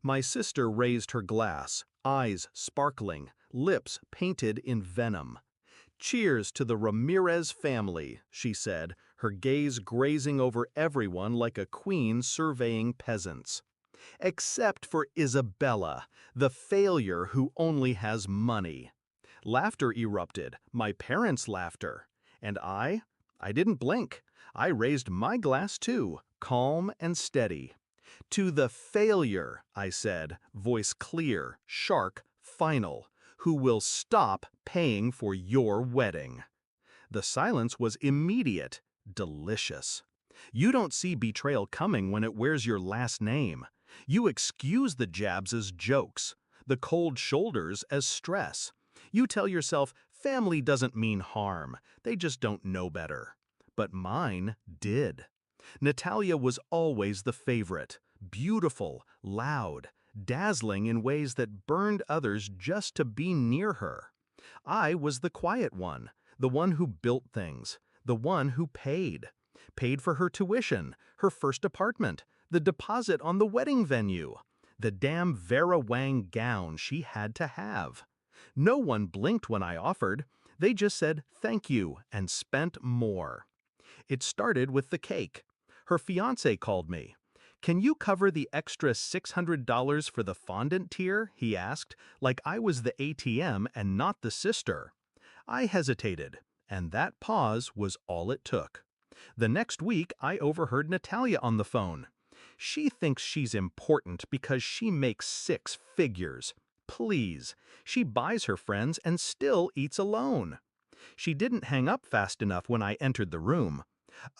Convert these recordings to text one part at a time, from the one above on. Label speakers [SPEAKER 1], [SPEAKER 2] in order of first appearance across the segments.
[SPEAKER 1] My sister raised her glass, eyes sparkling, lips painted in venom. "Cheers to the Ramirez family," she said, her gaze grazing over everyone like a queen surveying peasants. "Except for Isabella, the failure who only has money." Laughter erupted, my parents' laughter. And I didn't blink. I raised my glass too, calm and steady. "To the failure," I said, voice clear, sharp, final, "who will stop paying for your wedding." The silence was immediate, delicious. You don't see betrayal coming when it wears your last name. You excuse the jabs as jokes, the cold shoulders as stress. You tell yourself family doesn't mean harm, they just don't know better. But mine did. Natalia was always the favorite, beautiful, loud, dazzling in ways that burned others just to be near her. I was the quiet one, the one who built things, the one who paid for her tuition, her first apartment, the deposit on the wedding venue, the damn Vera Wang gown she had to have. No one blinked when I offered. They just said thank you and spent more. It started with the cake. Her fiancé called me. "Can you cover the extra $600 for the fondant tier?" he asked, like I was the ATM and not the sister. I hesitated, and that pause was all it took. The next week, I overheard Natalia on the phone. "She thinks she's important because she makes six figures. Please, she buys her friends and still eats alone." She didn't hang up fast enough when I entered the room.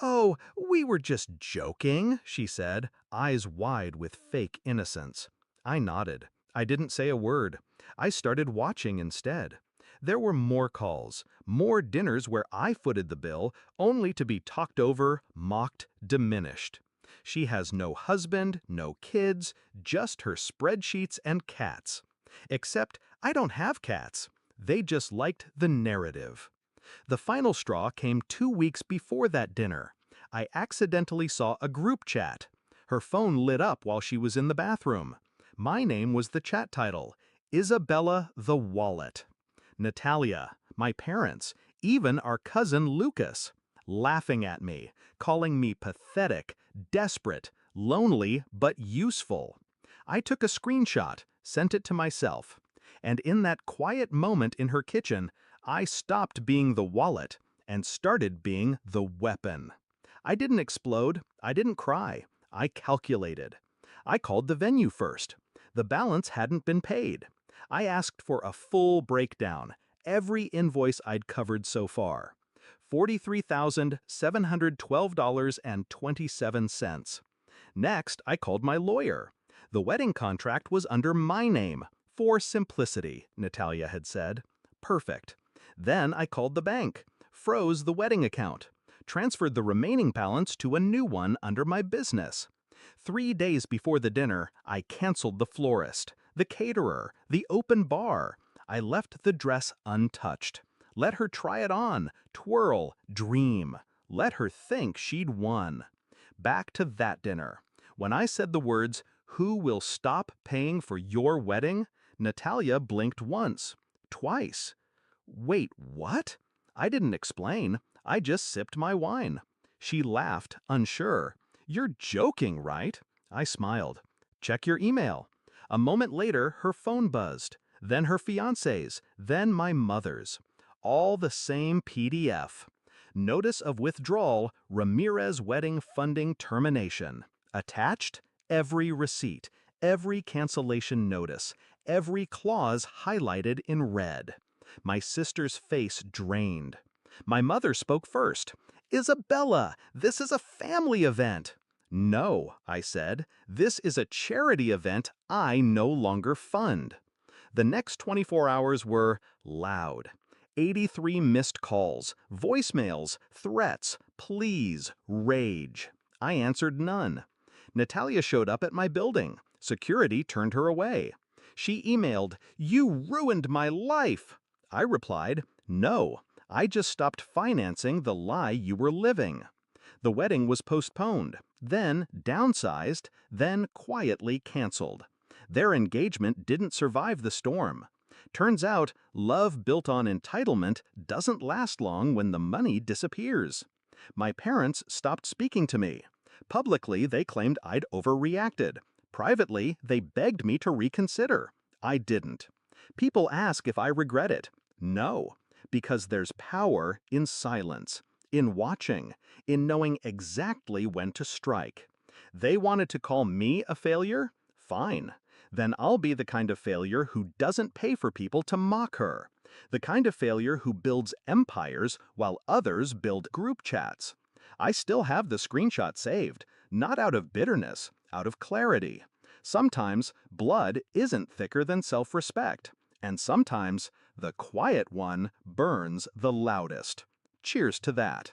[SPEAKER 1] "Oh, we were just joking," she said, eyes wide with fake innocence. I nodded. I didn't say a word. I started watching instead. There were more calls, more dinners where I footed the bill, only to be talked over, mocked, diminished. She has no husband, no kids, just her spreadsheets and cats. Except I don't have cats. They just liked the narrative. The final straw came 2 weeks before that dinner. I accidentally saw a group chat. Her phone lit up while she was in the bathroom. My name was the chat title, Isabella the Wallet. Natalia, my parents, even our cousin Lucas, laughing at me, calling me pathetic, desperate, lonely, but useful. I took a screenshot, sent it to myself. And in that quiet moment in her kitchen, I stopped being the wallet and started being the weapon. I didn't explode. I didn't cry. I calculated. I called the venue first. The balance hadn't been paid. I asked for a full breakdown, every invoice I'd covered so far. $43,712.27. Next, I called my lawyer. The wedding contract was under my name, for simplicity, Natalia had said. Perfect. Then I called the bank, froze the wedding account, transferred the remaining balance to a new one under my business. 3 days before the dinner, I canceled the florist, the caterer, the open bar. I left the dress untouched. Let her try it on, twirl, dream. Let her think she'd won. Back to that dinner. When I said the words, "Who will stop paying for your wedding?" Natalia blinked once, twice. "Wait, what?" I didn't explain. I just sipped my wine. She laughed, unsure. "You're joking, right?" I smiled. "Check your email." A moment later, her phone buzzed. Then her fiancé's, then my mother's. All the same PDF. Notice of withdrawal, Ramirez wedding funding termination. Attached, every receipt, every cancellation notice, every clause highlighted in red. My sister's face drained. My mother spoke first. "Isabella, this is a family event." "No," I said, "this is a charity event I no longer fund." The next 24 hours were loud. 83 missed calls, voicemails, threats, pleas, rage. I answered none. Natalia showed up at my building. Security turned her away. She emailed, "You ruined my life." I replied, "No, I just stopped financing the lie you were living." The wedding was postponed, then downsized, then quietly canceled. Their engagement didn't survive the storm. Turns out, love built on entitlement doesn't last long when the money disappears. My parents stopped speaking to me. Publicly, they claimed I'd overreacted. Privately, they begged me to reconsider. I didn't. People ask if I regret it. No, because there's power in silence, in watching, in knowing exactly when to strike. They wanted to call me a failure? Fine. Then I'll be the kind of failure who doesn't pay for people to mock her. The kind of failure who builds empires while others build group chats. I still have the screenshot saved, not out of bitterness, out of clarity. Sometimes blood isn't thicker than self-respect, and sometimes the quiet one burns the loudest. Cheers to that.